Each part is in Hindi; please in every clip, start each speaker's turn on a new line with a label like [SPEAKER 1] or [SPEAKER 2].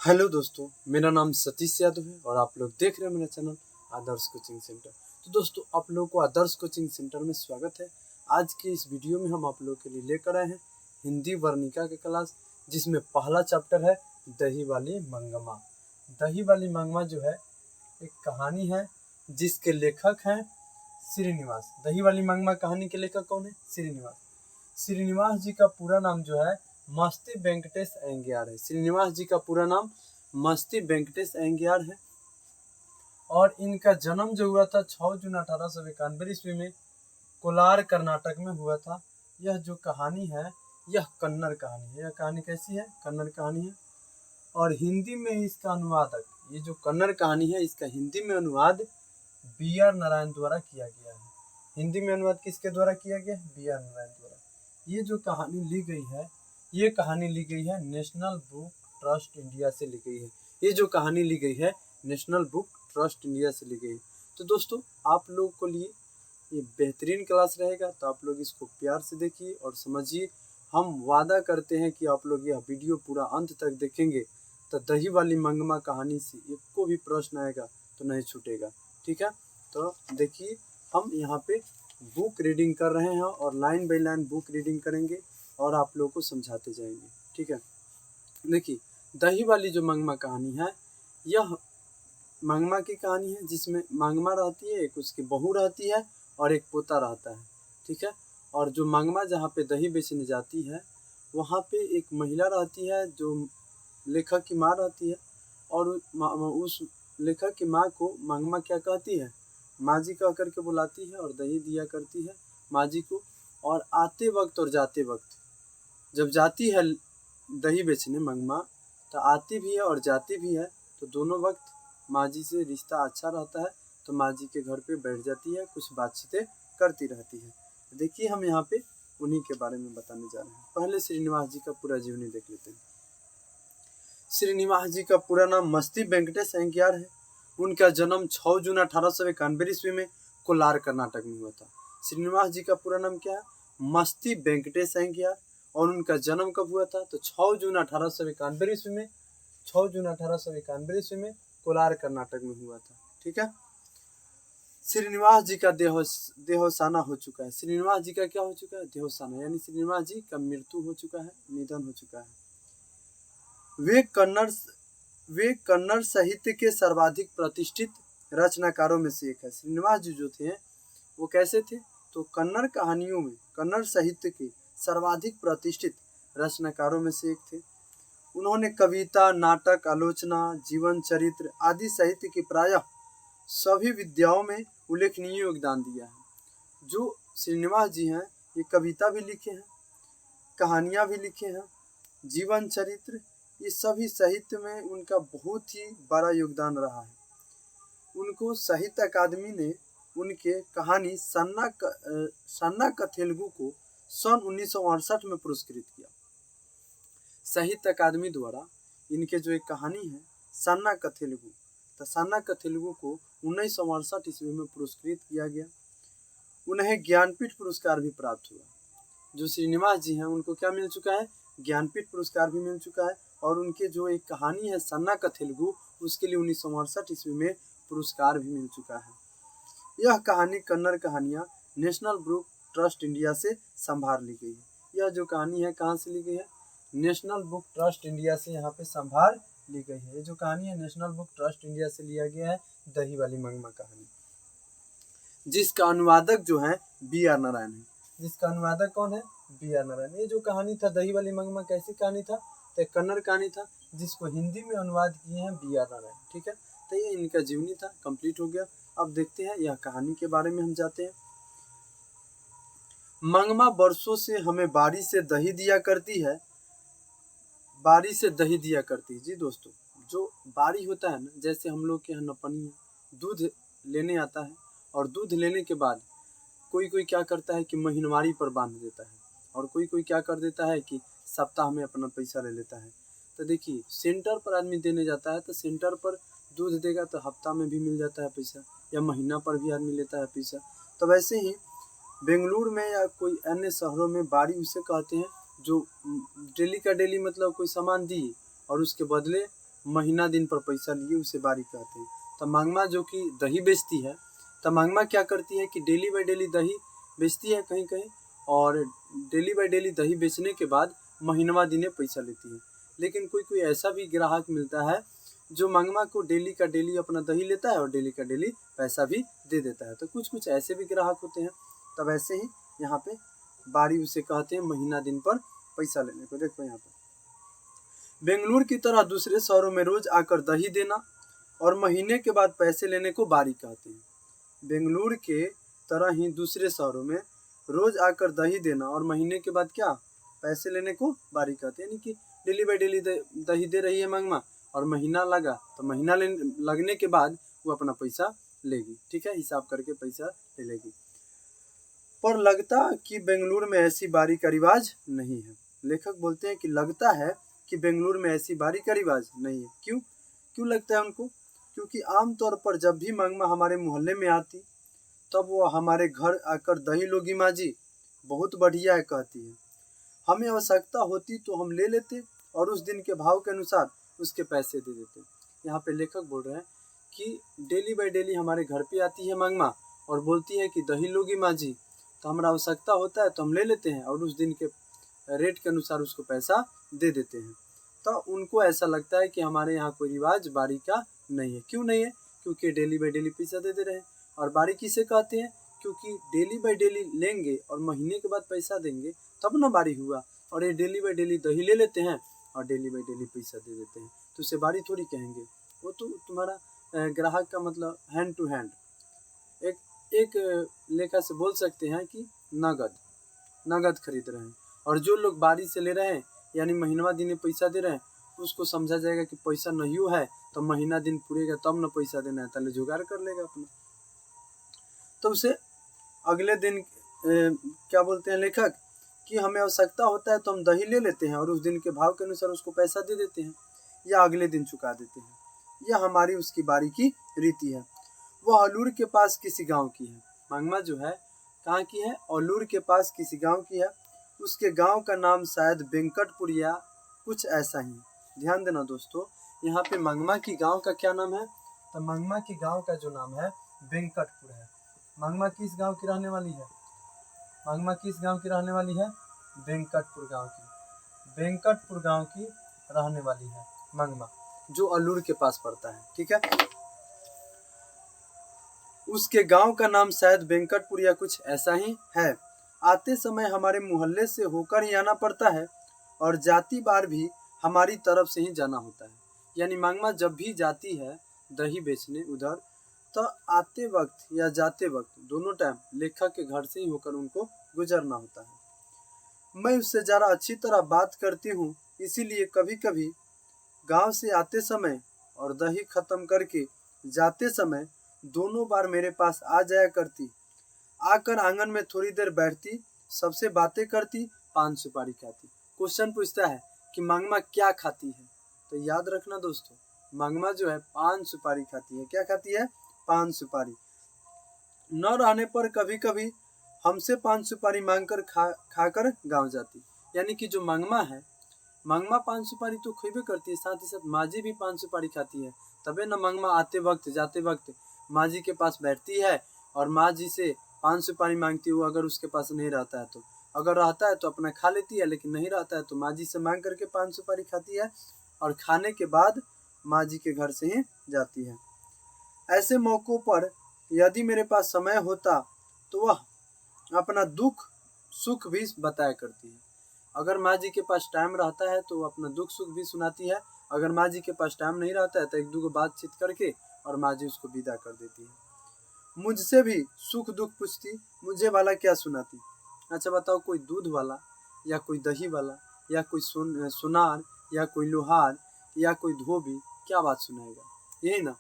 [SPEAKER 1] हेलो दोस्तों, मेरा नाम सतीश यादव है और आप लोग देख रहे हैं मेरा चैनल आदर्श कोचिंग सेंटर। तो दोस्तों, आप लोगों को आदर्श कोचिंग सेंटर में स्वागत है। आज की इस वीडियो में हम आप लोगों के लिए लेकर आए हैं हिंदी वर्णिका के क्लास, जिसमें पहला चैप्टर है दही वाली मंगमा। दही वाली मंगमा जो है एक कहानी है जिसके लेखक हैं श्रीनिवास। दही वाली मंगमा कहानी के लेखक कौन है? श्रीनिवास। श्रीनिवास जी का पूरा नाम जो है मस्ती वेंकटेश अयंगार है। श्रीनिवास जी का पूरा नाम मस्ती वेंकटेश अयंगार है और इनका जन्म जो हुआ था 6 जून 1891 ईस्वी में कोलार कर्नाटक में हुआ था। यह जो कहानी है यह कन्नड़ कहानी है। यह कहानी कैसी है? कन्नड़ कहानी है। और हिंदी में इसका अनुवादक, ये जो कन्नड़ कहानी है इसका हिंदी में अनुवाद बी.आर. नारायण द्वारा किया गया है। हिंदी में अनुवाद किसके द्वारा किया गया? बी.आर. नारायण द्वारा। ये जो कहानी ली गई है, ये कहानी ली गई है नेशनल बुक ट्रस्ट इंडिया से ली गई है। ये जो कहानी ली गई है नेशनल बुक ट्रस्ट इंडिया से ली गई है। तो दोस्तों, आप लोगों को लिए ये बेहतरीन क्लास रहेगा, तो आप लोग इसको प्यार से देखिए और समझिए। हम वादा करते हैं कि आप लोग यह वीडियो पूरा अंत तक देखेंगे तो दही वाली मंगमा कहानी से एक को भी प्रश्न आएगा तो नहीं छूटेगा। ठीक है, तो देखिए, हम यहाँ पे बुक रीडिंग कर रहे हैं और line by line book reading करेंगे और आप लोगों को समझाते जाएंगे। ठीक है, देखिए, दही वाली जो मंगमा कहानी है, यह मंगमा की कहानी है जिसमें मंगमा रहती है, एक उसकी बहू रहती है और एक पोता रहता है। ठीक है, और जो मंगमा जहाँ पे दही बेचने जाती है वहाँ पे एक महिला रहती है जो लेखक की माँ रहती है, और उस लेखक की माँ को मंगमा क्या कहती है? माँ जी कह करके बुलाती है और दही दिया करती है माँ जी को। और आते वक्त और जाते वक्त, जब जाती है दही बेचने मंगमा, तो आती भी है और जाती भी है, तो दोनों वक्त माँ जी से रिश्ता अच्छा रहता है। तो माँ जी के घर पे बैठ जाती है, कुछ बातचीतें करती रहती है। देखिए, हम यहाँ पे उन्हीं के बारे में बताने जा रहे हैं। पहले श्रीनिवास जी का पूरा जीवनी देख लेते हैं। श्रीनिवास जी का पूरा नाम मस्ती वेंकटेश अयंगार है। उनका जन्म 6 जून 1891 ईस्वी में कोलार कर्नाटक में हुआ था। श्रीनिवास जी का पूरा नाम क्या है? मस्ती वेंकटेश अयंगार। और उनका जन्म कब हुआ था? तो 6 जून 1891 ईस्वी में 6 जून 1891 ईस्वी में कोलार कर्नाटक में हुआ था। ठीक है, श्रीनिवास जी का देहोसाना हो चुका है। श्रीनिवास जी का क्या हो चुका है? देहोसाना, यानी श्रीनिवास जी का मृत्यु हो चुका है, निधन हो चुका है। वे कन्नड़ साहित्य के सर्वाधिक प्रतिष्ठित रचनाकारों में से एक है। श्रीनिवास जी जो थे वो कैसे थे? तो कन्नड़ कहानियों में, कन्नड़ साहित्य के सर्वाधिक प्रतिष्ठित रचनाकारों में से एक थे। उन्होंने कविता, नाटक, आलोचना, जीवन चरित्र आदि साहित्य की प्रायः सभी विधाओं में उल्लेखनीय योगदान दिया है। जो श्रीनिवास जी हैं, ये कविता भी लिखे हैं, कहानियाँ भी लिखे हैं, जीवन चरित्र, ये सभी साहित्य में उनका बहुत ही बड़ा योगदान रहा है। उनको साहित्य अकादमी ने उनके कहानी सन्ना कथेलुगु को सन 1968 में पुरस्कृत किया। साहित्य अकादमी द्वारा इनके जो एक कहानी है सन्ना कथेलुगु, तो सन्ना कथेलुगु को 1968 ईस्वी में पुरस्कृत किया गया। उन्हें ज्ञानपीठ पुरस्कार भी प्राप्त हुआ। जो श्रीनिवास जी हैं उनको क्या मिल चुका है? ज्ञानपीठ पुरस्कार भी मिल चुका है। और उनके जो एक कहानी है सन्ना कथेलुगु, उसके लिए 1968 ईस्वी में पुरस्कार भी मिल चुका है। यह कहानी कन्नड़ कहानियाँ नेशनल बुक ट्रस्ट इंडिया से संभाल ली गई है। यह जो कहानी है कहाँ से ली गई है? नेशनल बुक ट्रस्ट इंडिया से यहाँ पे संभाल ली गई है। ये जो कहानी है नेशनल बुक ट्रस्ट इंडिया से लिया गया है, दही वाली मंगमा कहानी, जिसका अनुवादक जो है बी.आर. नारायण है। जिसका अनुवादक कौन है? बी.आर. नारायण। ये जो कहानी था दही वाली मंगमा, कैसी कहानी था? तो एक कन्नड़ कहानी था जिसको हिंदी में अनुवाद किए हैं बी.आर. नारायण। ठीक है, तो ये इनका जीवनी था, कंप्लीट हो गया। अब देखते हैं यह कहानी के बारे में हम जाते हैं। मंगमा वर्षों से हमें बारी से दही दिया करती है। बारी से दही दिया करती है। जी दोस्तों, जो बारी होता है ना, जैसे हम लोग के यहाँ नपनी दूध लेने आता है, और दूध लेने के बाद कोई कोई क्या करता है कि महीनवारी पर बांध देता है, और कोई कोई क्या कर देता है कि सप्ताह में अपना पैसा ले लेता है। तो देखिए, सेंटर पर आदमी देने जाता है तो सेंटर पर दूध देगा तो हफ्ता में भी मिल जाता है पैसा, या महीना पर भी आदमी लेता है पैसा। तो वैसे ही बेंगलुरु में या कोई अन्य शहरों में बारी उसे कहते हैं जो डेली का डेली मतलब कोई सामान दिए और उसके बदले महीना दिन पर पैसा लिए उसे बारी कहते हैं। तो मंगमा जो कि दही बेचती है, तो मंगमा क्या करती है कि डेली बाय डेली दही बेचती है कहीं कहीं, और डेली बाय डेली दही बेचने के बाद महीनवा दिने पैसा लेती है। लेकिन कोई कोई ऐसा भी ग्राहक मिलता है जो मंगमा को डेली का डेली अपना दही लेता है और डेली का डेली पैसा भी दे देता है। तो कुछ कुछ ऐसे भी ग्राहक होते हैं। तब ऐसे ही यहाँ पे बारी उसे कहते हैं महीना दिन पर पैसा लेने को। देखो यहाँ पे बेंगलुरु की तरह दूसरे शहरों में रोज आकर दही देना और महीने के बाद पैसे लेने को बारी कहते हैं। बेंगलुरु के तरह ही दूसरे शहरों में रोज आकर दही देना और महीने के बाद क्या पैसे लेने को बारी कहते हैं। यानी कि डेली बाय डेली दही दे रही है मंगमा, और महीना लगा तो महीना लगने के बाद वो अपना पैसा लेगी। ठीक है, हिसाब करके पैसा ले लेगी। पर लगता कि बेंगलुरु में ऐसी बारी का रिवाज नहीं है। लेखक बोलते हैं कि लगता है कि बेंगलुरु में ऐसी बारी का रिवाज नहीं है। क्यों लगता है उनको? क्योंकि आमतौर पर जब भी मंगमा हमारे मोहल्ले में आती तब वो हमारे घर आकर दही लोगी माँ जी बहुत बढ़िया है कहती है। हमें आवश्यकता होती तो हम ले लेते और उस दिन के भाव के अनुसार उसके पैसे दे देते। यहाँ पे लेखक बोल रहे हैं कि डेली बाय डेली हमारे घर पे आती है मंगमा और बोलती है कि दही लोगी माँ जी, तो हमारा आवश्यकता होता है तो हम ले लेते हैं और उस दिन के रेट के अनुसार उसको पैसा दे देते हैं। तो उनको ऐसा लगता है कि हमारे यहाँ कोई रिवाज बारी का नहीं है। क्यों नहीं है? क्योंकि डेली बाय डेली पैसा दे रहे हैं। और बारी किसे कहते हैं? क्योंकि डेली बाय डेली लेंगे और महीने के बाद पैसा देंगे तब ना बारी हुआ। और ये डेली बाय डेली दही ले लेते हैं और डेली बाय डेली पैसा दे देते हैं, तो उसे बारी थोड़ी कहेंगे। वो तो तुम्हारा ग्राहक का मतलब हैंड टू हैंड एक लेखा से बोल सकते हैं कि नगद खरीद रहे हैं। और जो लोग बारी से ले रहे हैं यानी महीनवा दिन पैसा दे रहे हैं, उसको समझा जाएगा कि पैसा नहीं है तो महीना दिन पूरेगा तब न पैसा देना है, पहले जुगाड़ कर लेगा अपना। तो उसे अगले दिन क्या बोलते हैं लेखक कि हमें आवश्यकता होता है तो हम दही ले लेते हैं और उस दिन के भाव के अनुसार उसको पैसा दे देते हैं या अगले दिन चुका देते हैं। यह हमारी उसकी बारी की रीति है। वह अलूर के पास किसी गांव की है। मंगमा जो है कहाँ की है? अलूर के पास किसी गांव की है। उसके गांव का नाम शायद वेंकटपुर या कुछ ऐसा ही। ध्यान देना दोस्तों, यहाँ पे मंगमा की गांव का क्या नाम है? तो मंगमा की गांव का जो नाम है वेंकटपुर है। मंगमा किस गांव की रहने वाली है? मंगमा किस गांव की रहने वाली है? वेंकटपुर गांव की। वेंकटपुर गांव की रहने वाली है मंगमा, जो अलूर के पास पड़ता है। ठीक है, उसके गांव का नाम शायद वेंकटपुर या कुछ ऐसा ही है। आते समय हमारे मोहल्ले से होकर ही आना पड़ता है और जाती बार भी हमारी तरफ से ही जाना होता है। यानी मंगमा जब भी जाती है दही बेचने उधर, तो आते वक्त या जाते वक्त दोनों टाइम लेखक के घर से ही होकर उनको गुजरना होता है। मैं उससे ज़रा अच्छी तरह बात करती हूँ, इसीलिए कभी कभी गांव से आते समय और दही खत्म करके जाते समय दोनों बार मेरे पास आ जाया करती। आकर आंगन में थोड़ी देर बैठती, सबसे बातें करती, पान सुपारी खाती। क्वेश्चन पूछता है कि मंगमा क्या खाती है? तो याद रखना दोस्तों, मंगमा जो है पान सुपारी खाती है। क्या खाती है? पान सुपारी। न रहने पर कभी कभी हमसे पान सुपारी मांगकर खाकर गांव जाती। यानी कि जो मंगमा है, मंगमा पान सुपारी तो खेबे करती है, साथ ही साथ माजी भी पान सुपारी खाती है। तबे न मंगमा आते वक्त जाते वक्त माँ जी के पास बैठती है और माँ जी से पान सुपारी मांगती है। वो अगर उसके पास नहीं रहता है तो, अगर रहता है तो अपना खा लेती है, लेकिन नहीं रहता है तो माँ जी से मांग करके पान सुपारी खाती है और खाने के बाद माँ जी के घर से ही जाती है। ऐसे मौक़ों पर यदि मेरे पास समय होता तो वह अपना दुख सुख भी बताया करती है। अगर माँ जी के पास टाइम रहता है तो वो अपना दुख सुख भी सुनाती है। अगर माँ जी के पास टाइम नहीं रहता है तो एक दो बातचीत करके और माँ जी उसको विदा कर देती है। मुझसे भी सुख दुख पूछती, मुझे वाला क्या सुनाती। अच्छा बताओ, कोई दूध वाला या कोई दही वाला या कोई सुनार या कोई लोहार या कोई धोबी क्या बात सुनाएगा? यही ना।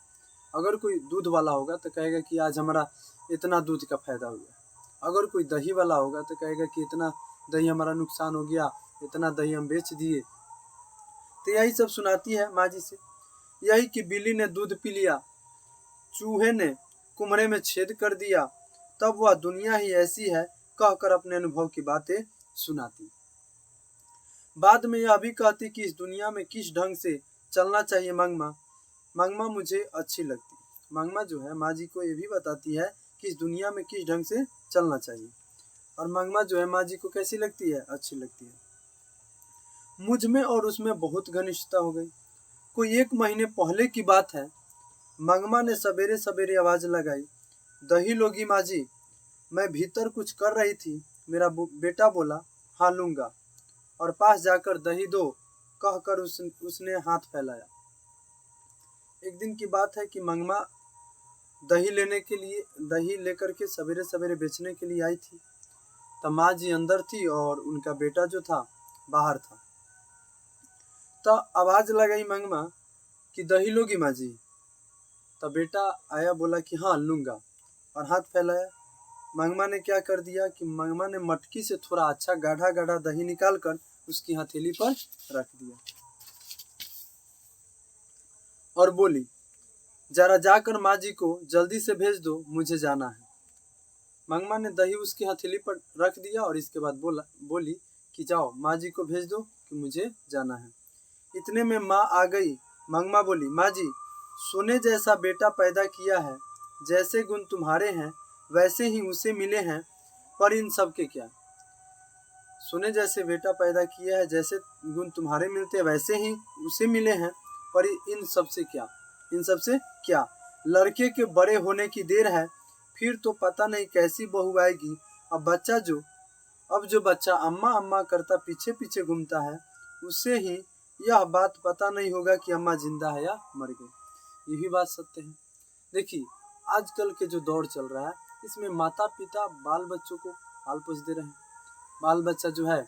[SPEAKER 1] अगर कोई दूध वाला होगा तो कहेगा कि आज हमारा इतना दूध का फायदा हो गया। अगर कोई दही वाला होगा तो कहेगा कि इतना दही हमारा नुकसान हो गया, इतना दही हम बेच दिए। तो यही सब सुनाती है माँ जी से। यही कि बिल्ली ने दूध पी लिया, चूहे ने कुमरे में छेद कर दिया, तब वह दुनिया ही ऐसी है कहकर अपने अनुभव की बातें सुनाती। बाद में यह भी कहती कि इस दुनिया में किस ढंग से चलना चाहिए मंगमा, मंगमा मुझे अच्छी लगती। मंगमा जो है माँ जी को ये भी बताती है कि इस दुनिया में किस ढंग से चलना चाहिए, और मंगमा जो है माँ जी को कैसी लगती है, अच्छी लगती है। मुझ में और उसमें बहुत घनिष्ठता हो गई। कोई 1 महीने पहले की बात है, मंगमा ने सवेरे सवेरे आवाज लगाई, दही लोगी माँ जी। मैं भीतर कुछ कर रही थी, मेरा बेटा बोला, हाँ लूंगा, और पास जाकर दही दो कहकर उसने हाथ फैलाया। एक दिन की बात है कि मंगमा दही लेकर के सवेरे सवेरे बेचने के लिए आई थी। तब माँ जी अंदर थी और उनका बेटा जो था बाहर था। तो आवाज लगाई मंगमा कि दही लोगी माँ जी। तब बेटा आया, बोला कि हाँ लूंगा, और हाथ फैलाया। मंगमा ने क्या कर दिया कि मंगमा ने मटकी से थोड़ा अच्छा गाढ़ा गाढ़ा दही निकाल कर उसकी हथेली पर रख दिया और बोली, जरा जाकर माँ जी को जल्दी से भेज दो, मुझे जाना है। मंगमा ने दही उसकी हथेली पर रख दिया और इसके बाद बोली कि जाओ माँ जी को भेज दो कि मुझे जाना है। इतने में माँ आ गई। मंगमा बोली, माँ जी, सोने जैसा बेटा पैदा किया है, जैसे गुण तुम्हारे हैं वैसे ही उसे मिले हैं, पर इन सब के क्या। सोने जैसे बेटा पैदा किया है, जैसे गुण तुम्हारे मिलते हैं वैसे ही उसे मिले हैं, पर इन सब से क्या, इन सब से क्या। लड़के के बड़े होने की देर है, फिर तो पता नहीं कैसी बहू आएगी। अब जो बच्चा अम्मा अम्मा करता पीछे पीछे घूमता है, उससे ही यह बात पता नहीं होगा कि अम्मा जिंदा है या मर गई। यही बात सत्य है। देखिए, आजकल के जो दौर चल रहा है, इसमें माता पिता बाल बच्चों को पाल पोस दे रहे हैं। बाल बच्चा जो है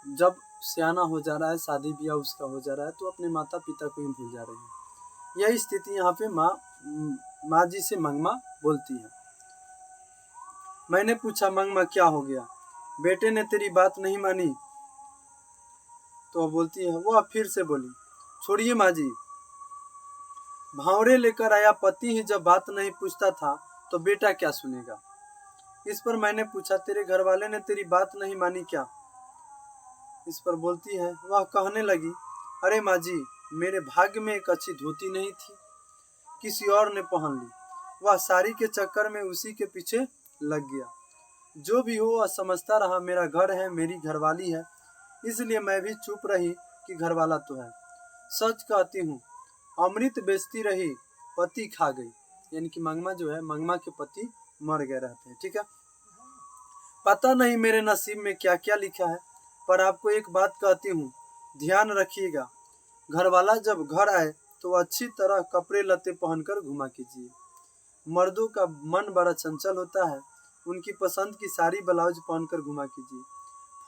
[SPEAKER 1] जब सियाना हो जा रहा है, शादी ब्याह उसका हो जा रहा है, तो अपने माता पिता को ही भूल जा रहे हैं। यही स्थिति यहाँ पे माँ जी से मंगमा बोलती है। मैंने पूछा, मंगमा क्या हो गया, बेटे ने तेरी बात नहीं मानी? तो वह बोलती है, वह फिर से बोली, छोड़िए माँ जी, भावरे लेकर आया पति ही जब बात नहीं पूछता था तो बेटा क्या सुनेगा। इस पर मैंने पूछा, तेरे घर वाले ने तेरी बात नहीं मानी क्या? इस पर बोलती है, वह कहने लगी, अरे माँ जी, मेरे भाग्य में एक अच्छी धोती नहीं थी, किसी और ने पहन ली, वह साड़ी के चक्कर में उसी के पीछे लग गया। जो भी हो, वह समझता रहा मेरा घर है, मेरी घरवाली है, इसलिए मैं भी चुप रही कि घरवाला तो है। सच कहती हूँ, अमृत बेचती रही, पति खा गई। यानी कि मंगमा जो है, मंगमा के पति मर गए रहते हैं। ठीक है, पता नहीं मेरे नसीब में क्या क्या लिखा है, पर आपको एक बात कहती हूँ, ध्यान रखिएगा, घरवाला जब घर आए तो अच्छी तरह कपड़े लत्ते पहनकर घुमा कीजिए। मर्दों का मन बड़ा चंचल होता है, उनकी पसंद की साड़ी ब्लाउज पहनकर घुमा कीजिए।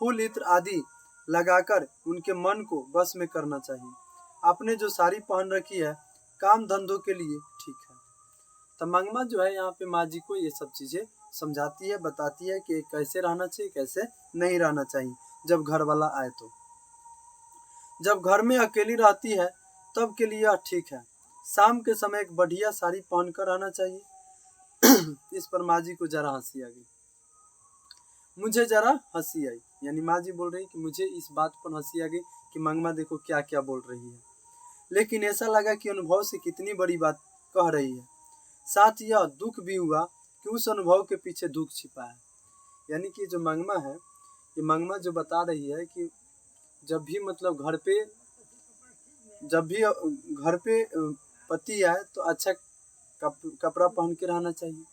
[SPEAKER 1] फूल इत्र आदि लगाकर उनके मन को बस में करना चाहिए। आपने जो साड़ी पहन रखी है काम धंधों के लिए ठीक है। तो मंगमा जो है यहाँ पे माँ जी को ये सब चीजें समझाती है, बताती है कि कैसे रहना चाहिए, कैसे नहीं रहना चाहिए जब घर वाला आए। तो जब घर में अकेली रहती है तब के लिए ठीक है, शाम के समय एक बढ़िया साड़ी पहनकर रहना चाहिए। इस पर माँ जी को जरा हंसी आ गई, मुझे जरा हंसी आई। यानी माँ जी बोल रही कि मुझे इस बात पर हंसी आ गई कि मंगमा देखो क्या क्या बोल रही है, लेकिन ऐसा लगा कि अनुभव से कितनी बड़ी बात कह रही है। साथ यह दुख भी हुआ कि उस अनुभव के पीछे दुख छिपा है। यानी कि जो मंगमा है, ये मंगमा जो बता रही है कि जब भी मतलब घर पे पति आए तो अच्छा कपड़ा पहन के रहना चाहिए,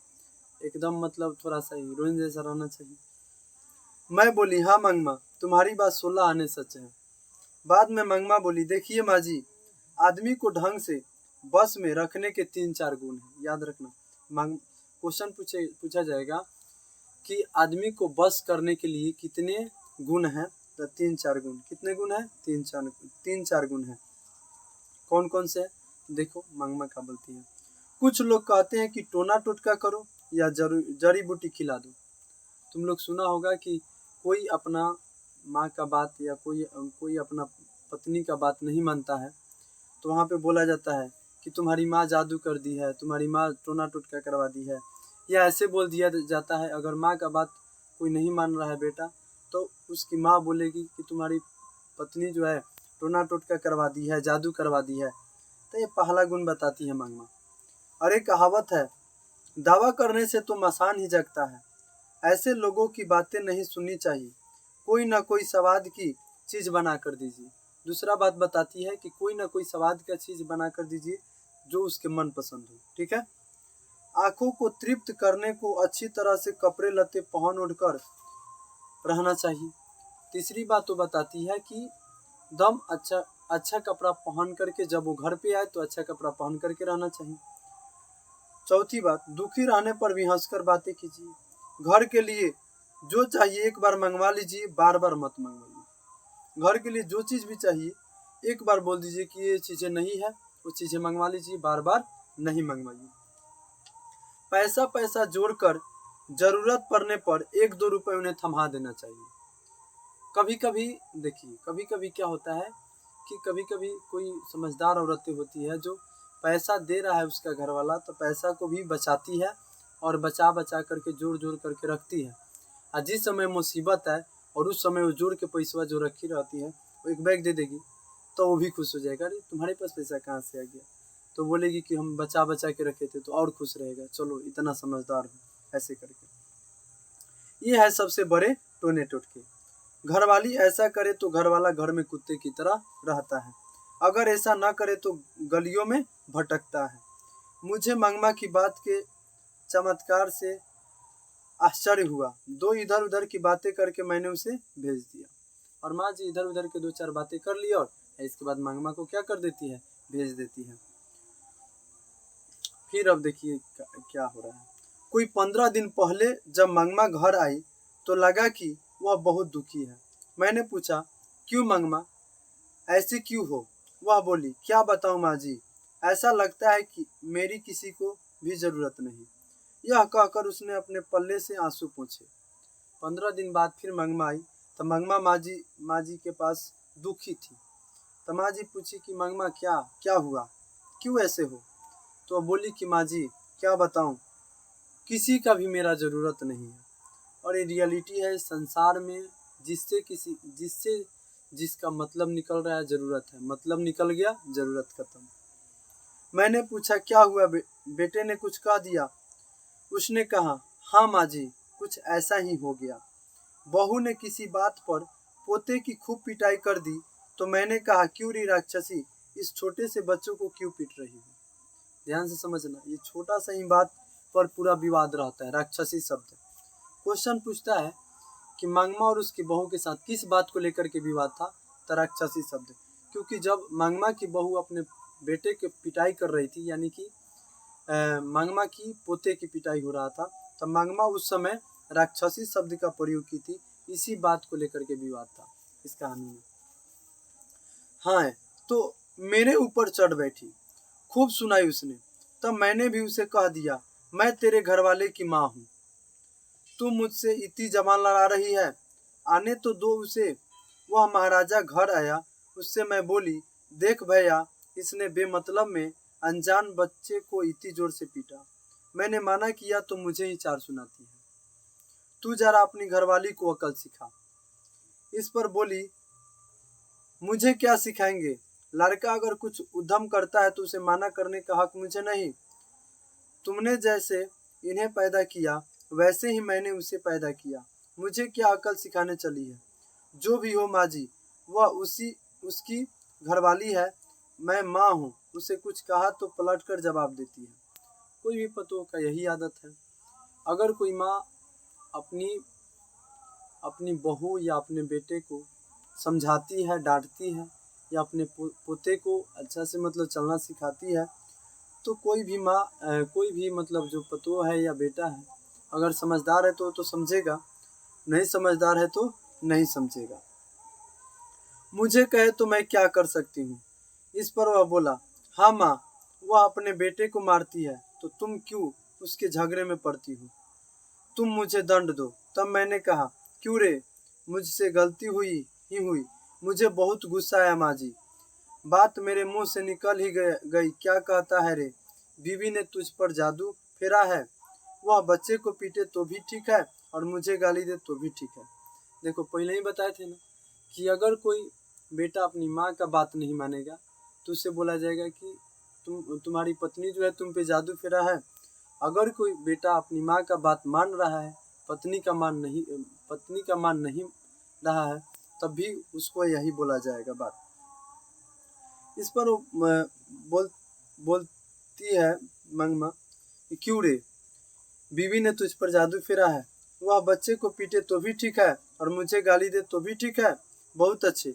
[SPEAKER 1] एकदम मतलब थोड़ा सा हीरोइन जैसा रहना चाहिए। मैं बोली, हाँ मंगमा, तुम्हारी बात 16 आने सच है। बाद में मंगमा बोली, देखिए माँ जी, आदमी को ढंग से बस में रखने के 3-4 गुण हैं, याद रखना। क्वेश्चन पूछा जाएगा कि आदमी को बस करने के लिए कितने गुण हैं, तो 3-4 गुण। कितने गुण हैं? 3-4 गुण हैं। कौन कौन से? देखो मंगमा क्या बोलती है। कुछ लोग कहते हैं कि टोना टोटका करो या जड़ी बूटी खिला दो। तुम लोग सुना होगा कि कोई अपना माँ का बात या कोई अपना पत्नी का बात नहीं मानता है तो वहाँ पे बोला जाता है कि तुम्हारी माँ जादू कर दी है, तुम्हारी माँ टोना टोटका करवा दी है, या ऐसे बोल दिया जाता है अगर माँ का बात कोई नहीं मान रहा है बेटा, तो उसकी माँ बोलेगी कि तुम्हारी पत्नी जो है टोना टोटका करवा दी है, जादू करवा दी है। तो ये पहला गुण बताती है मंगमा। और एक कहावत है, दावा करने से तो मसान ही जगता है। ऐसे लोगों की बातें नहीं सुननी चाहिए, कोई ना कोई स्वाद की चीज बना कर दीजिए। दूसरा बात बताती है कि कोई ना कोई स्वाद का चीज बना कर दीजिए जो उसके मन पसंद हो। ठीक है। आंखों को तृप्त करने को अच्छी तरह से कपड़े लत्ते पहन ओढ़ कर रहना चाहिए। तीसरी बात तो बताती है कि दम अच्छा कपड़ा पहन करके जब वो घर पे आए तो अच्छा कपड़ा पहन करके रहना चाहिए। चौथी बात, दुखी रहने पर भी हंसकर बातें कीजिए। घर के लिए जो चाहिए एक बार मंगवा लीजिए, बार बार मत मंगवाइए। घर के लिए जो चीज भी चाहिए एक बार बोल दीजिए कि ये चीजें नहीं है, वो चीजें मंगवा लीजिए, बार बार नहीं मंगवाइए। पैसा जोड़कर जरूरत पड़ने पर 1-2 रुपए उन्हें थमा देना चाहिए। कभी कभी देखिए, कभी कभी क्या होता है कि कभी कभी कोई समझदार औरतें होती है जो पैसा दे रहा है उसका घर वाला, तो पैसा को भी बचाती है और बचा बचा करके जोड़ जोड़ करके रखती है। और जिस समय मुसीबत है और उस समय वो जोड़ के पैसा जो रखी रहती है वो एक बैग दे देगी तो वो भी खुश हो जाएगा, अरे तुम्हारे पास पैसा कहाँ से आ गया। तो बोलेगी कि हम बचा बचा के रखे थे, तो और खुश रहेगा, चलो इतना समझदार हो, ऐसे करके। ये है सबसे बड़े टोने टोटके। घरवाली ऐसा करे तो घरवाला घर में कुत्ते की तरह रहता है, अगर ऐसा ना करे तो गलियों में भटकता है। मुझे मंगमा की बात के चमत्कार से आश्चर्य हुआ। 2 इधर उधर की बातें करके मैंने उसे भेज दिया। और माँ जी इधर उधर के 2-4 बातें कर ली और इसके बाद मंगमा को क्या कर देती है, भेज देती है। फिर अब देखिए क्या हो रहा है। कोई 15 दिन पहले जब मंगमा घर आई तो लगा कि वह बहुत दुखी है। मैंने पूछा, क्यों मंगमा, ऐसे क्यों हो? वह बोली, क्या बताऊं माँ जी, ऐसा लगता है कि मेरी किसी को भी जरूरत नहीं। यह कहकर उसने अपने पल्ले से आंसू पोंछे। 15 दिन बाद फिर मंगमा आई तो मंगमा माँ जी के पास दुखी थी। तो माँ जी पूछी कि मंगमा क्या हुआ, क्यों ऐसे हो? तो बोली कि माँ जी क्या बताऊं, किसी का भी मेरा ज़रूरत नहीं है। और ये रियलिटी है संसार में, जिससे जिसका मतलब निकल रहा है ज़रूरत है, मतलब निकल गया ज़रूरत खत्म। मैंने पूछा क्या हुआ बेटे ने कुछ कह दिया? उसने कहा, हाँ माँ जी कुछ ऐसा ही हो गया। बहू ने किसी बात पर पोते की खूब पिटाई कर दी तो मैंने कहा, क्यों री राक्षसी, इस छोटे से बच्चों को क्यों पीट रही हो? ध्यान से समझना, ये छोटा सा ही बात पर पूरा विवाद रहता है। राक्षसी शब्द क्वेश्चन पूछता है कि मंगमा और उसकी बहू के साथ किस बात को लेकर के विवाद था, तो राक्षसी शब्द। क्योंकि जब मंगमा की बहू अपने बेटे की पिटाई कर रही थी, यानी कि मंगमा की पोते की पिटाई हो रहा था, तो मंगमा उस समय राक्षसी शब्द का प्रयोग की थी। इसी बात को लेकर के विवाद था इस कहानी में। हाँ, तो मेरे ऊपर चढ़ बैठी, खूब सुनाई उसने। तब मैंने भी उसे कह दिया, मैं तेरे घरवाले की माँ हूँ, तू मुझसे इतनी जबान लड़ा रही है, आने तो दो उसे। वह महाराजा घर आया, उससे मैं बोली, देख भैया, इसने बेमतलब में अनजान बच्चे को इतनी जोर से पीटा। मैंने माना किया तो मुझे ही 4 सुनाती है। तू जरा अपनी घरवाली को अकल सिखा। इस पर बोली, मुझे क्या सिखाएंगे, लड़का अगर कुछ उद्यम करता है तो उसे माना करने का हक मुझे नहीं। तुमने जैसे इन्हें पैदा किया वैसे ही मैंने उसे पैदा किया, मुझे क्या अकल सिखाने चली है? जो भी हो माँ जी, वह उसकी घरवाली है, मैं माँ हूँ। उसे कुछ कहा तो पलट कर जवाब देती है। कोई भी पतों का यही आदत है। अगर कोई माँ अपनी बहू या अपने बेटे को समझाती है, डांटती है, या अपने पोते को अच्छा से मतलब चलना सिखाती है, तो कोई भी मतलब जो पतो है या बेटा है, अगर समझदार है तो समझेगा, नहीं समझदार है तो नहीं समझेगा। मुझे कहे तो मैं क्या कर सकती हूँ? इस पर वह बोला, हाँ माँ, वह अपने बेटे को मारती है तो तुम क्यों उसके झगड़े में पड़ती हो? तुम मुझे दंड दो। तब मैंने कहा, क्यों रे, मुझसे गलती हुई, मुझे बहुत गुस्सा आया माँ जी, बात मेरे मुंह से निकल ही गई। क्या कहता है रे, बीवी ने तुझ पर जादू फेरा है? वह बच्चे को पीटे तो भी ठीक है और मुझे गाली दे तो भी ठीक है। देखो पहले ही बताए थे ना कि अगर कोई बेटा अपनी माँ का बात नहीं मानेगा तो उससे बोला जाएगा कि तुम्हारी पत्नी जो है तुम पे जादू फेरा है। अगर कोई बेटा अपनी माँ का बात मान रहा है, पत्नी का मान नहीं रहा है, तब भी उसको यही बोला जाएगा बात। इस पर वो बोलती है मंगमा, क्यों रे, बीवी ने तुझ पर जादू फेरा है? वह बच्चे को पीटे तो भी ठीक है और मुझे गाली दे तो भी ठीक है। बहुत अच्छे,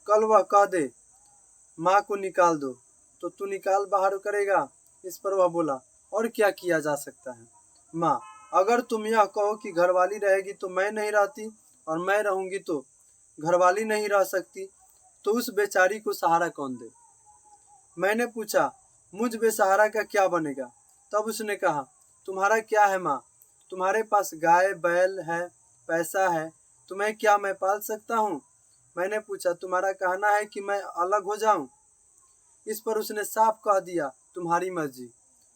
[SPEAKER 1] कल वह कह दे माँ को निकाल दो तो तू निकाल बाहर करेगा। इस पर वह बोला, और क्या किया जा सकता है माँ, अगर तुम यह कहो कि घरवाली रहेगी तो मैं नहीं रहती और मैं रहूंगी तो घरवाली नहीं रह सकती, तो उस बेचारी को सहारा कौन दे? मैंने पूछा, मुझ बेसहारा का क्या बनेगा? तब उसने कहा, तुम्हारा क्या है माँ, तुम्हारे पास गाय बैल है, पैसा है, तुम्हें क्या मैं पाल सकता हूँ? मैंने पूछा, तुम्हारा कहना है कि मैं अलग हो जाऊं? इस पर उसने साफ कह दिया, तुम्हारी मर्जी,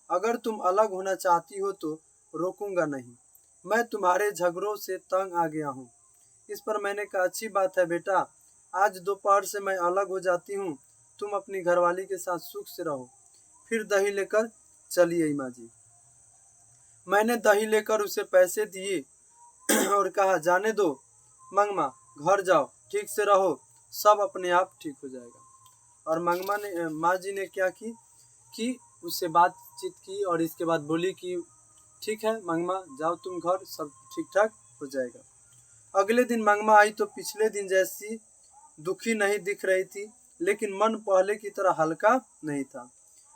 [SPEAKER 1] अगर तुम अलग होना चाहती हो तो रोकूंगा नहीं, मैं तुम्हारे झगड़ों से तंग आ गया हूँ। इस पर मैंने कहा, अच्छी बात है बेटा, आज दोपहर से मैं अलग हो जाती हूँ, तुम अपनी घरवाली के साथ सुख से रहो। फिर दही लेकर चली आई माँ जी। मैंने दही लेकर उसे पैसे दिए और कहा, जाने दो मंगमा, घर जाओ, ठीक से रहो, सब अपने आप ठीक हो जाएगा। और माँ जी ने क्या की कि उससे बातचीत की और इसके बाद बोली कि ठीक है मंगमा, जाओ तुम घर, सब ठीक ठाक हो जाएगा। अगले दिन मंगमा आई तो पिछले दिन जैसी दुखी नहीं दिख रही थी, लेकिन मन पहले की तरह हल्का नहीं था।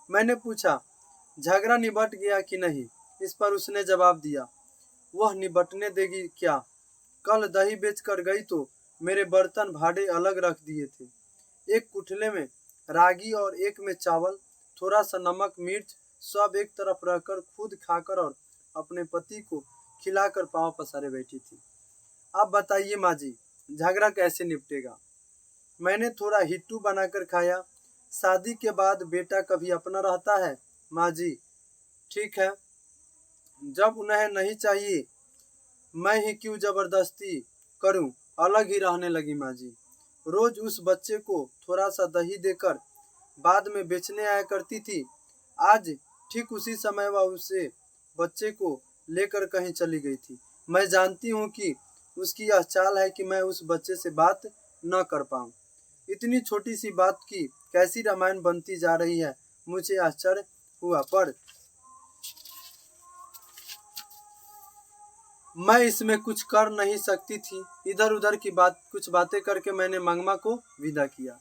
[SPEAKER 1] मैंने पूछा, झगड़ा निबट गया कि नहीं? इस पर उसने जवाब दिया, वह निबटने देगी क्या, कल दही बेचकर गई तो मेरे बर्तन भाड़े अलग रख दिए थे, एक कुठले में रागी और एक में चावल, थोड़ा सा नमक मिर्च, सब एक तरफ रखकर खुद खाकर और अपने पति को खिलाकर पांव पसारे बैठी थी। आप बताइए माँ जी, झगड़ा कैसे निपटेगा? मैंने थोड़ा हिट्टू बनाकर खाया। शादी के बाद बेटा कभी अपना रहता है माँ जी? ठीक है, जब उन्हें नहीं चाहिए मैं ही क्यों जबरदस्ती करूं? अलग ही रहने लगी माँ जी। रोज उस बच्चे को थोड़ा सा दही देकर बाद में बेचने आया करती थी। आज ठीक उसी समय वह उसे बच्चे को लेकर कहीं चली गई थी। मैं जानती हूँ कि उसकी यह चाल है कि मैं उस बच्चे से बात न कर पाऊँ। इतनी छोटी सी बात की कैसी रामायण बनती जा रही है, मुझे आश्चर्य हुआ, पर मैं इसमें कुछ कर नहीं सकती थी। इधर उधर की कुछ बातें करके मैंने मंगमा को विदा किया।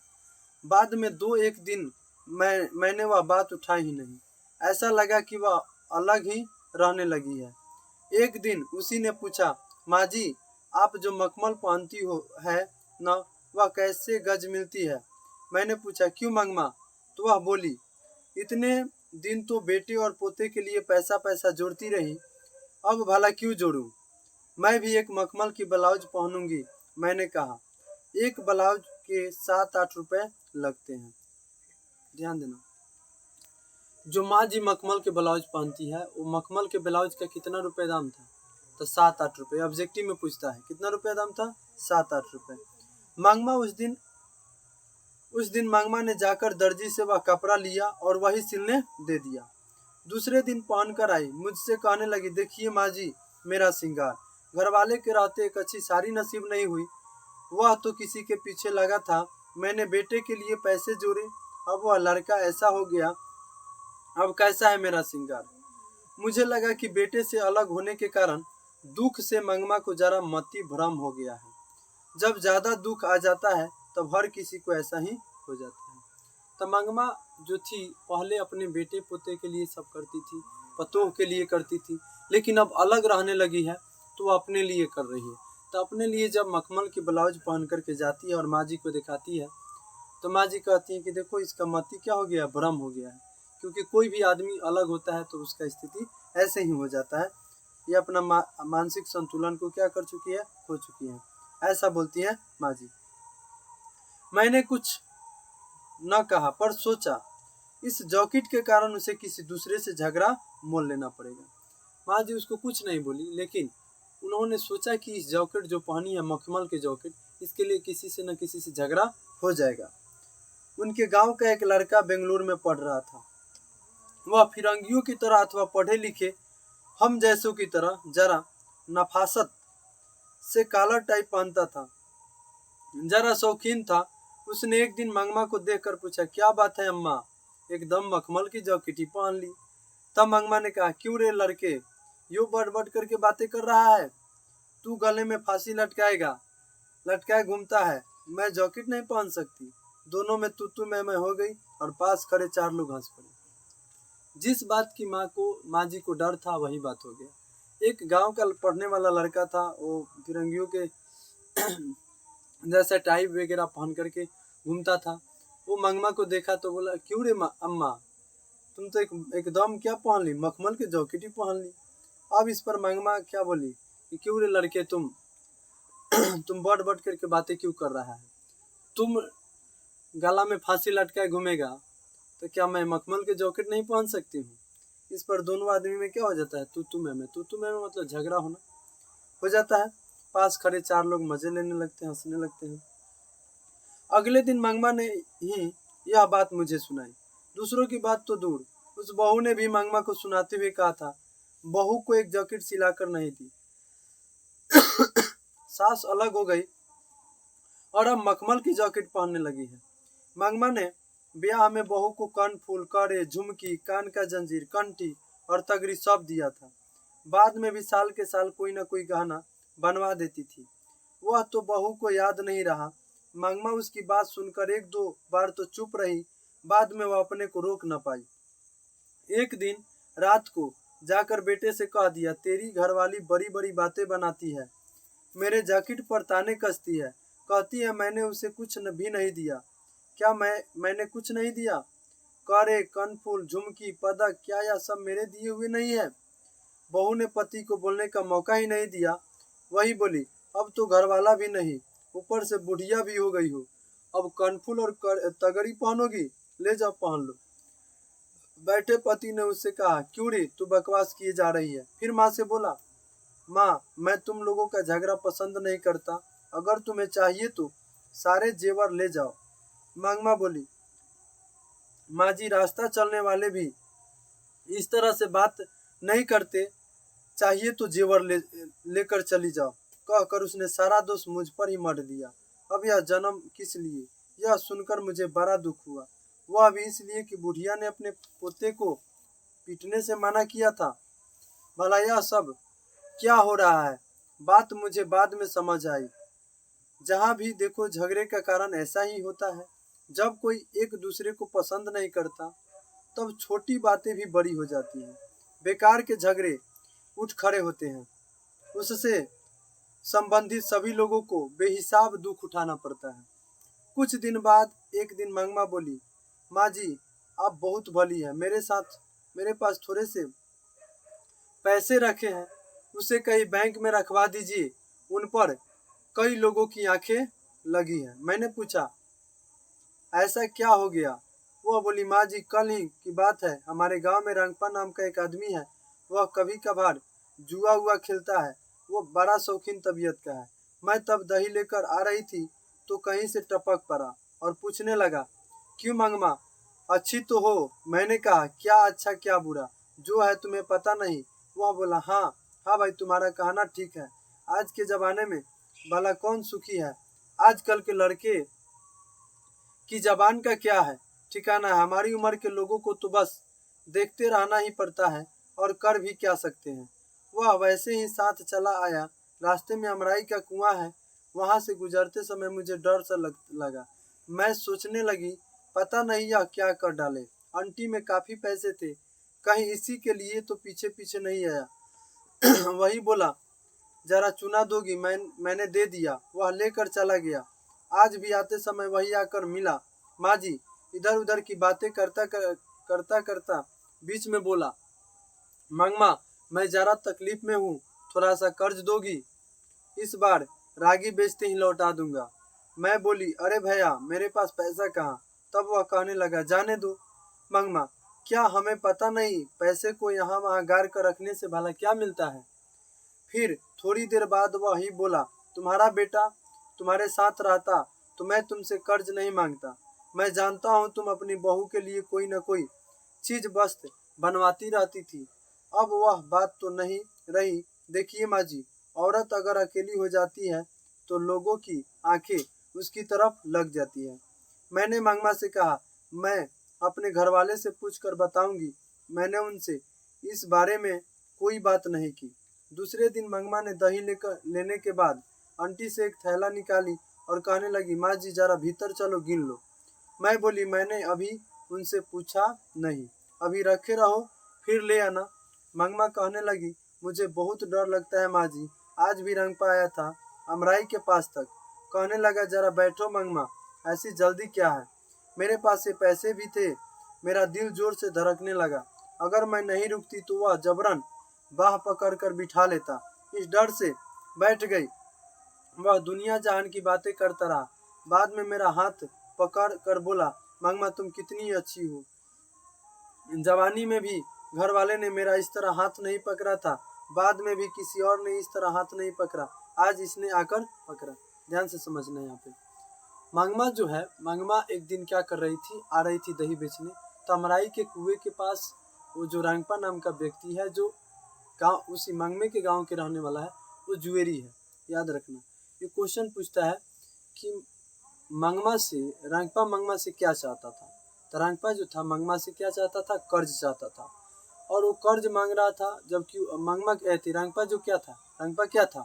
[SPEAKER 1] बाद में 2-1 दिन मैंने वह बात उठाई ही नहीं। ऐसा लगा कि वह अलग ही रहने लगी है। एक दिन उसी ने पूछा, माँ जी, आप जो मखमल पहनती हो है न, वह कैसे गज मिलती है? मैंने पूछा, क्यों मंगमा? तो वह बोली, इतने दिन तो बेटे और पोते के लिए पैसा पैसा जोड़ती रही, अब भला क्यों जोड़ूं? मैं भी एक मखमल की ब्लाउज पहनूंगी। मैंने कहा, एक ब्लाउज के 7-8 रुपए लगते हैं। ध्यान देना, जो माँ जी मखमल के ब्लाउज पहनती है, वो मखमल के ब्लाउज का कितना रुपए दाम था? तो 7-8 रुपए। ऑब्जेक्टिव में पूछता है कितना रुपए दाम था? 7-8 रुपए। मंगमा उस दिन मंगमा ने जाकर दर्जी से वह कपड़ा लिया और वही सिलने दे दिया। दूसरे दिन पहनकर आई, मुझसे कहने लगी, देखिए माँ जी, मेरा श्रृंगार, घर वाले के रहते एक अच्छी साड़ी नसीब नहीं हुई, वह तो किसी के पीछे लगा था। मैंने बेटे के लिए पैसे जोड़े, अब वह लड़का ऐसा हो गया, अब कैसा है मेरा श्रृंगार? मुझे लगा कि बेटे से अलग होने के कारण दुख से मंगमा को जरा मति भ्रम हो गया है। जब ज्यादा दुख आ जाता है तब हर किसी को ऐसा ही हो जाता है। तो मंगमा जो थी पहले अपने बेटे पोते के लिए सब करती थी, पतोह के लिए करती थी, लेकिन अब अलग रहने लगी है तो वो अपने लिए कर रही है। तो अपने लिए जब मखमल की ब्लाउज पहन करके जाती है और माँ जी को दिखाती है तो माँ जी कहती है कि देखो इसका मति क्या हो गया, भ्रम हो गया है। क्योंकि कोई भी आदमी अलग होता है तो उसका स्थिति ऐसे ही हो जाता है, ये अपना मानसिक संतुलन को क्या कर चुकी है, खो चुकी है, ऐसा बोलती है माँ जी। मैंने कुछ न कहा पर सोचा इस जॉकेट के कारण उसे किसी दूसरे से झगड़ा मोल लेना पड़ेगा। माँ जी उसको कुछ नहीं बोली, लेकिन उन्होंने सोचा कि इस जॉकेट जो पहनी है मखमल के जॉकेट, इसके लिए किसी से न किसी से झगड़ा हो जाएगा। उनके गांव का एक लड़का बेंगलुरु में पढ़ रहा था। वह फिरंगियों की तरह अथवा पढ़े लिखे हम जैसों की तरह जरा नफासत से कॉलर टाइप पहनता था, जरा शौकीन था। उसने एक दिन मंगमा को देखकर पूछा, क्या बात है अम्मा, एकदम मखमल की जैकेट ही पहन ली। तब मंगमा ने कहा, क्यों रे लड़के, यूं बढ़ बढ़ करके बातें कर रहा है? तू गले में फांसी लटकाए घूमता है, मैं जैकेट नहीं पहन सकती। दोनों में तू मैं हो गई और पास खड़े 4 लोग हंस पड़े। जिस बात की माँ जी को डर था वही बात हो गया। एक गांव का पढ़ने वाला लड़का था, वो फिरंगियों के जैसा टाइप वगैरह पहन करके घूमता था। वो मंगमा को देखा तो बोला, क्यों रे अम्मा, तुम तो एकदम क्या पहन ली, मखमल के जैकेट ही पहन ली। अब इस पर मंगमा क्या बोली कि क्यों रे लड़के, तुम बढ़ बढ़ करके बातें क्यों कर रहा है? तुम गला में फांसी लटकाए घूमेगा तो क्या मैं मखमल के जैकेट नहीं पहन सकती हूँ? इस पर दोनों आदमी में क्या हो जाता है, तू मैं मतलब झगड़ा हो जाता है। पास खड़े 4 लोग मजे लेने लगते हैं, हंसने लगते हैं। अगले दिन मंगमा ने ही यह बात मुझे सुनाई। दूसरों की बात तो दूर, उस बहू ने भी मंगमा को सुनाते हुए कहा था, बहू को एक जैकेट सिलाकर नहीं दी। सास अलग हो गई और अब मखमल की जैकेट पहनने लगी है। मंगमा ने ब्याह में बहू को कान फूल, कड़े, झुमकी, कान का जंजीर, कंठी और तगड़ी सब दिया था। बाद में भी साल के साल कोई न कोई गहना बनवा देती थी। वह तो बहू को याद नहीं रहा। मंगमा उसकी बात सुनकर 1-2 बार तो चुप रही, बाद में वह अपने को रोक न पाई। एक दिन रात को जाकर बेटे से कह दिया, तेरी घरवाली बड़ी बड़ी बातें बनाती है, मेरे जैकेट पर ताने कसती है, कहती है मैंने उसे कुछ भी नहीं दिया। क्या मैंने कुछ नहीं दिया? करे, कनफूल, झुमकी, पदक, क्या यह सब मेरे दिए हुए नहीं है? बहू ने पति को बोलने का मौका ही नहीं दिया। वही बोली, अब तो घरवाला भी नहीं, ऊपर से बुढ़िया भी हो गई हो, अब कनफूल और तगड़ी पहनोगी, ले जाओ पहन लो। बैठे पति ने उससे कहा, क्यों रे तू बकवास किए जा रही है? फिर माँ से बोला, माँ मैं तुम लोगों का झगड़ा पसंद नहीं करता, अगर तुम्हें चाहिए तो सारे जेवर ले जाओ। मंगमा बोली, माँ जी रास्ता चलने वाले भी इस तरह से बात नहीं करते, चाहिए तो जेवर लेकर चली जाओ। कहकर उसने सारा दोष मुझ पर ही मढ़ दिया। अब यह जन्म किस लिए, यह सुनकर मुझे बड़ा दुख हुआ। वह भी इसलिए कि बुढ़िया ने अपने पोते को पीटने से मना किया था। भला यह सब क्या हो रहा है? बात मुझे बाद में समझ आई। जहाँ भी देखो झगड़े का कारण ऐसा ही होता है। जब कोई एक दूसरे को पसंद नहीं करता तब छोटी बातें भी बड़ी हो जाती हैं। बेकार के झगड़े उठ खड़े होते हैं, उससे संबंधित सभी लोगों को बेहिसाब दुख उठाना पड़ता है। कुछ दिन बाद एक दिन मंगमा बोली, माँ जी आप बहुत भली है, मेरे पास थोड़े से पैसे रखे हैं, उसे कहीं बैंक में रखवा दीजिए, उन पर कई लोगों की आंखें लगी हैं। मैंने पूछा, ऐसा क्या हो गया? वह बोली, माँ जी कल ही की बात है, हमारे गांव में रंगपा नाम का एक आदमी है, वह कभी कभार जुआ खेलता है, वो बड़ा शौकीन तबीयत का है। मैं तब दही लेकर आ रही थी तो कहीं से टपक पड़ा और पूछने लगा, क्यों मंगमा अच्छी तो हो? मैंने कहा, क्या अच्छा क्या बुरा, जो है तुम्हें पता नहीं। वह बोला, हाँ भाई तुम्हारा कहना ठीक है, आज के जमाने में भला कौन सुखी है? आजकल के लड़के की जबान का क्या है ठिकाना है। हमारी उम्र के लोगों को तो बस देखते रहना ही पड़ता है और कर भी क्या सकते हैं। वह वैसे ही साथ चला आया। रास्ते में अमराई का कुआं है, वहां से गुजरते समय मुझे डर सा लगा। मैं सोचने लगी, पता नहीं यह क्या कर डाले। आंटी में काफी पैसे थे, कहीं इसी के लिए तो पीछे पीछे नहीं आया। वही बोला, जरा चुना दोगी? मैंने दे दिया, वह लेकर चला गया। आज भी आते समय वही आकर मिला। माँ जी इधर उधर की बातें करता बीच में बोला, मंगमा मैं जरा तकलीफ में हूँ, थोड़ा सा कर्ज दोगी? इस बार रागी बेचते ही लौटा दूंगा। मैं बोली, अरे भैया मेरे पास पैसा कहाँ? तब वह कहने लगा, जाने दो मंगमा, क्या हमें पता नहीं पैसे को यहाँ वहाँ गाड़ कर रखने से भला क्या मिलता है? फिर थोड़ी देर बाद वह ही बोला, तुम्हारा बेटा तुम्हारे साथ रहता तो मैं तुमसे कर्ज नहीं मांगता। मैं जानता हूँ तुम अपनी बहू के लिए कोई न कोई चीज वस्तु बनवाती रहती थी। अब वह बात तो नहीं रही। देखिए माँ जी, औरत अगर अकेली हो जाती है तो लोगों की आंखें उसकी तरफ लग जाती है। मैंने मंगमा से कहा, मैं अपने घरवाले से पूछकर बताऊंगी। मैंने उनसे इस बारे में कोई बात नहीं की। दूसरे दिन मंगमा ने दही लेने के बाद आंटी से एक थैला निकाली और कहने लगी, माँ जी जरा भीतर चलो, गिन लो। मैं बोली, मैंने अभी उनसे पूछा नहीं, अभी रखे रहो, फिर ले आना। मंगमा कहने लगी, मुझे बहुत डर लगता है माँ जी, आज भी रंगपा आया था अमराई के पास तक। कहने लगा, जरा बैठो मंगमा, ऐसी जल्दी क्या है? मेरे पास ये पैसे भी थे। मेरा दिल जोर से धड़कने लगा। अगर मैं नहीं रुकती तो वह जबरन बाह पकड़ कर बिठा लेता। इस डर से बैठ गई। वह दुनिया जहान की बातें करता रहा। बाद में मेरा हाथ पकड़ कर बोला, मंगमा तुम कितनी अच्छी हो। जवानी में भी घर वाले ने मेरा इस तरह हाथ नहीं पकड़ा था, बाद में भी किसी और ने इस तरह हाथ नहीं पकड़ा, आज इसने आकर पकड़ा। ध्यान से समझना है यहाँ पे। मंगमा जो है, मंगमा एक दिन क्या कर रही थी, आ रही थी दही बेचने। तमराई के कुएं के पास वो जो रंगपा नाम का व्यक्ति है, जो गांव उसी मंगमे के गांव के रहने वाला है, वो जुएरी है। याद रखना, ये क्वेश्चन पूछता है कि मंगमा से रंगपा मंगमा से क्या चाहता था। तो रंगपा जो था मंगमा से क्या चाहता था, कर्ज चाहता था। और वो कर्ज मांग रहा था, जबकि मंगमा थी रंगपा जो क्या था, रंगपा क्या था,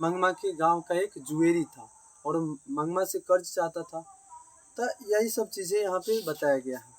[SPEAKER 1] मंगमा के गांव का एक जुएरी था और मंगमा से कर्ज चाहता था। तो यही सब चीजें यहाँ पे बताया गया है।